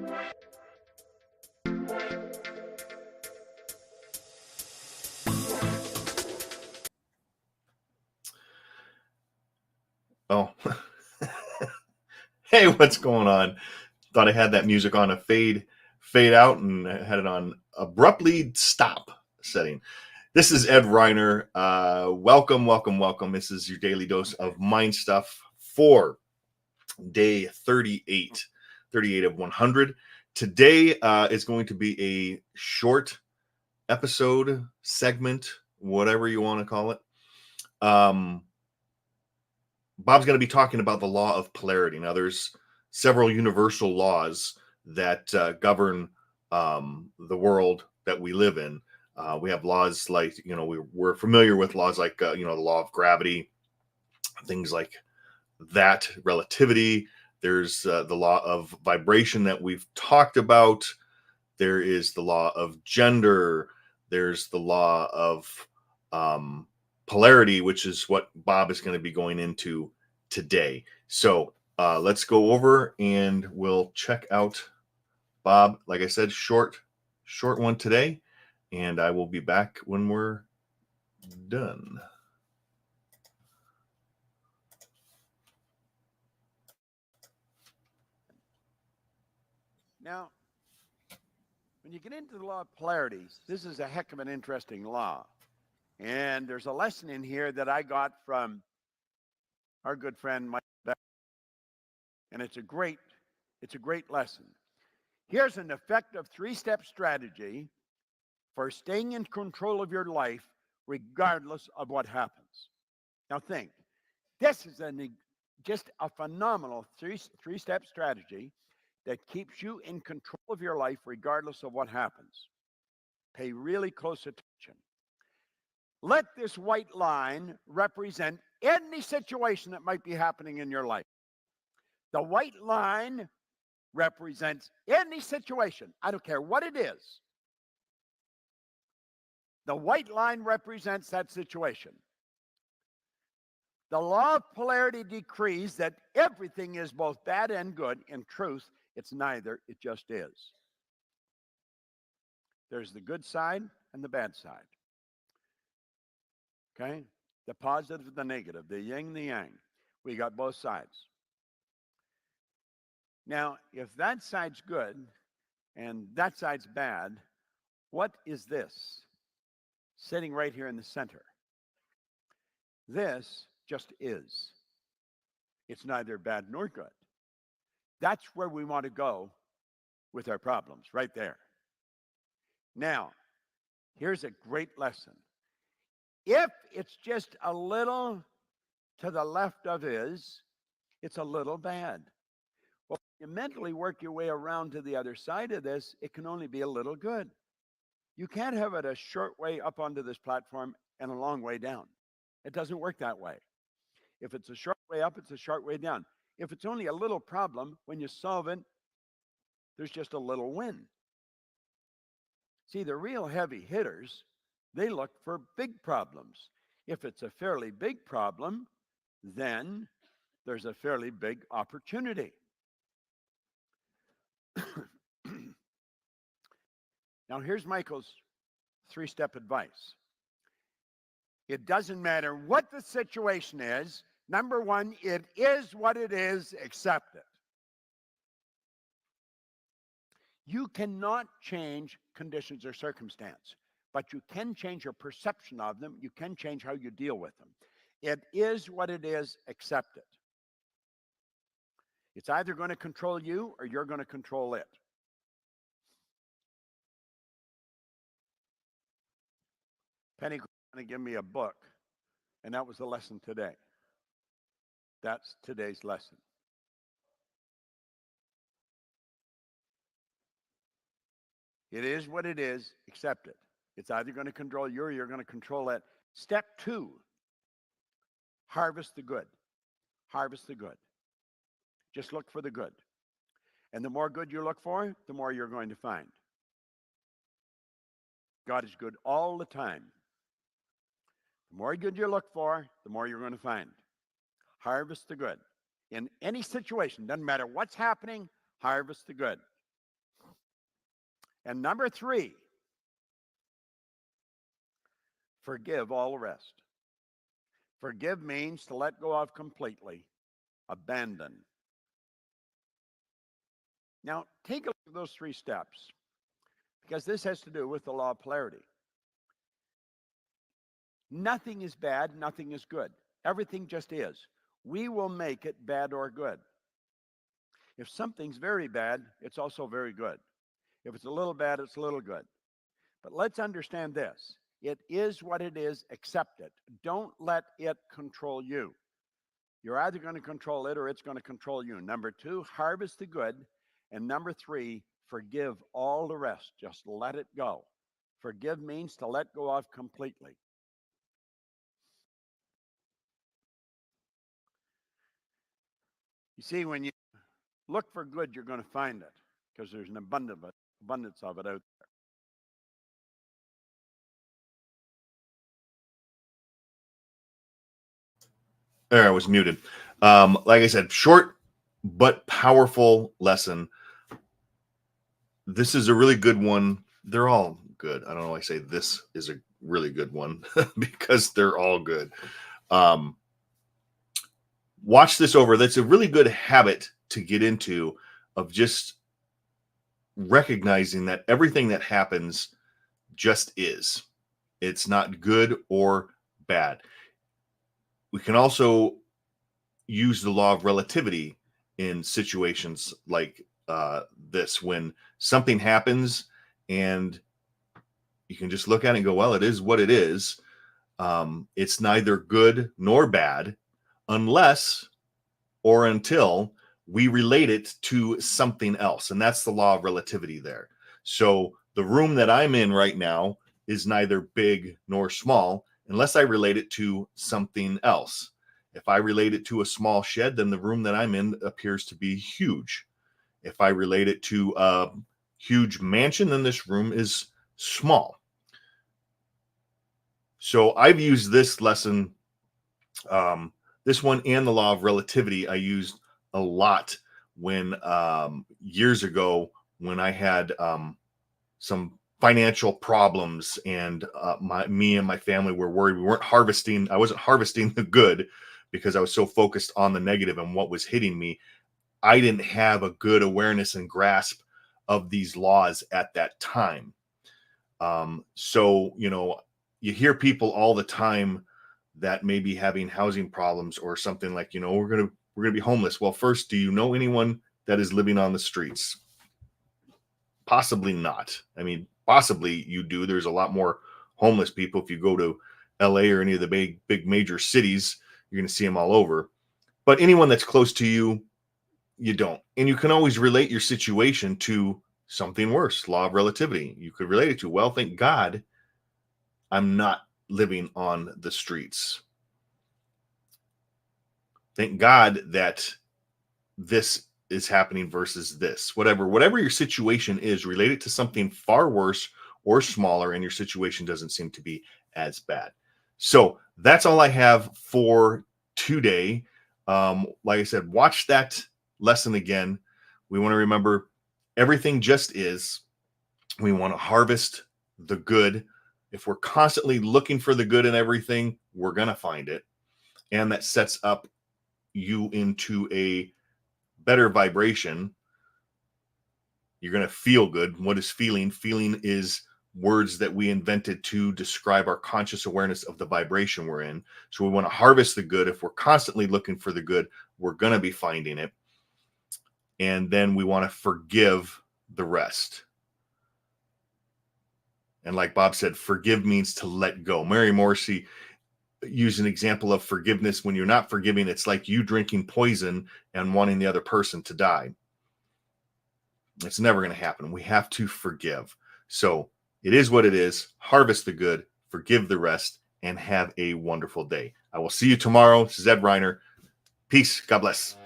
Oh, hey, what's going on? Thought I had that music on a fade out, and I had it on abruptly stop setting. This is Ed Reiner. Welcome, welcome, welcome. This is your daily dose of mind stuff for day 38 of 100. Today is going to be a short episode, segment, whatever you want to call it. Bob's going to be talking about the law of polarity. Now, there's several universal laws that govern the world that we live in. We have laws like, we're familiar with laws like, the law of gravity, things like that, relativity. There's the law of vibration that we've talked about. There is the law of gender. There's the law of polarity, which is what Bob is going to be going into today. So let's go over and we'll check out Bob. Like I said, short one today, and I will be back when we're done. Now, when you get into the law of polarity, this is a heck of an interesting law. And there's a lesson in here that I got from our good friend Mike Beck. And it's a great lesson. Here's an effective three-step strategy for staying in control of your life regardless of what happens. Now think, this is just a phenomenal three-step strategy that keeps you in control of your life regardless of what happens. Pay really close attention. Let this white line represent any situation that might be happening in your life. The white line represents any situation. I don't care what it is. The white line represents that situation. The law of polarity decrees that everything is both bad and good. In truth, it's neither, it just is. There's the good side and the bad side. Okay? The positive and the negative, the yin and the yang. We got both sides. Now, if that side's good and that side's bad, what is this? Sitting right here in the center. This just is. It's neither bad nor good. That's where we want to go with our problems, right there. Now, here's a great lesson. If it's just a little to the left of is, it's a little bad. Well, if you mentally work your way around to the other side of this, it can only be a little good. You can't have it a short way up onto this platform and a long way down. It doesn't work that way. If it's a short way up, it's a short way down. If it's only a little problem, when you solve it, there's just a little win. See, the real heavy hitters, they look for big problems. If it's a fairly big problem, then there's a fairly big opportunity. Now, here's Michael's three-step advice. It doesn't matter what the situation is. Number one, it is what it is, accept it. You cannot change conditions or circumstance, but you can change your perception of them. You can change how you deal with them. It is what it is, accept it. It's either going to control you or you're going to control it. Penny was going to give me a book, and that was the lesson today. That's today's lesson. It is what it is, accept it. It's either going to control you or you're going to control it. Step 2, harvest the good. Harvest the good. Just look for the good. And the more good you look for, the more you're going to find. God is good all the time. The more good you look for, the more you're going to find. Harvest the good. In any situation, doesn't matter what's happening, harvest the good. And number 3, forgive all the rest. Forgive means to let go of completely, abandon. Now, take a look at those 3 steps, because this has to do with the law of polarity. Nothing is bad, nothing is good. Everything just is. We will make it bad or good. If something's very bad, it's also very good. If it's a little bad, it's a little good. But let's understand this. It is what it is, accept it. Don't let it control you. You're either going to control it or it's going to control you. Number 2, harvest the good. And number 3, forgive all the rest. Just let it go. Forgive means to let go of completely. You see, when you look for good, you're going to find it, because there's an abundance of it out there. There, I was muted. Like I said, short but powerful lesson. This is a really good one. They're all good. I don't know why I say this is a really good one because they're all good. Watch this over. That's a really good habit to get into, of just recognizing that everything that happens just is. It's not good or bad. We can also use the law of relativity in situations like this, when something happens and you can just look at it and go, well, it is what it is. It's neither good nor bad unless or until we relate it to something else. And that's the law of relativity there. So the room that I'm in right now is neither big nor small unless I relate it to something else. If I relate it to a small shed, then the room that I'm in appears to be huge. If I relate it to a huge mansion, then this room is small. So I've used this lesson, this one and the law of relativity, I used a lot when years ago, when I had some financial problems, and me and my family were worried. I wasn't harvesting the good because I was so focused on the negative and what was hitting me. I didn't have a good awareness and grasp of these laws at that time. So, you hear people all the time that may be having housing problems or something, like, we're going to be homeless. Well, first, do you know anyone that is living on the streets? Possibly not. I mean, possibly you do. There's a lot more homeless people. If you go to LA or any of the big major cities, you're going to see them all over. But anyone that's close to you, you don't. And you can always relate your situation to something worse. Law of relativity. You could relate it to, well, thank God I'm not living on the streets. Thank God that this is happening versus this. Whatever your situation is, relate it to something far worse or smaller, and your situation doesn't seem to be as bad. So that's all I have for today. Like I said, watch that lesson again. We want to remember everything just is. We want to harvest the good. If we're constantly looking for the good in everything, we're going to find it. And that sets up you into a better vibration. You're going to feel good. What is feeling? Feeling is words that we invented to describe our conscious awareness of the vibration we're in. So we want to harvest the good. If we're constantly looking for the good, we're going to be finding it. And then we want to forgive the rest. And like Bob said, forgive means to let go. Mary Morrissey used an example of forgiveness. When you're not forgiving, it's like you drinking poison and wanting the other person to die. It's never going to happen. We have to forgive. So it is what it is. Harvest the good, forgive the rest, and have a wonderful day. I will see you tomorrow. This is Ed Reiner. Peace. God bless.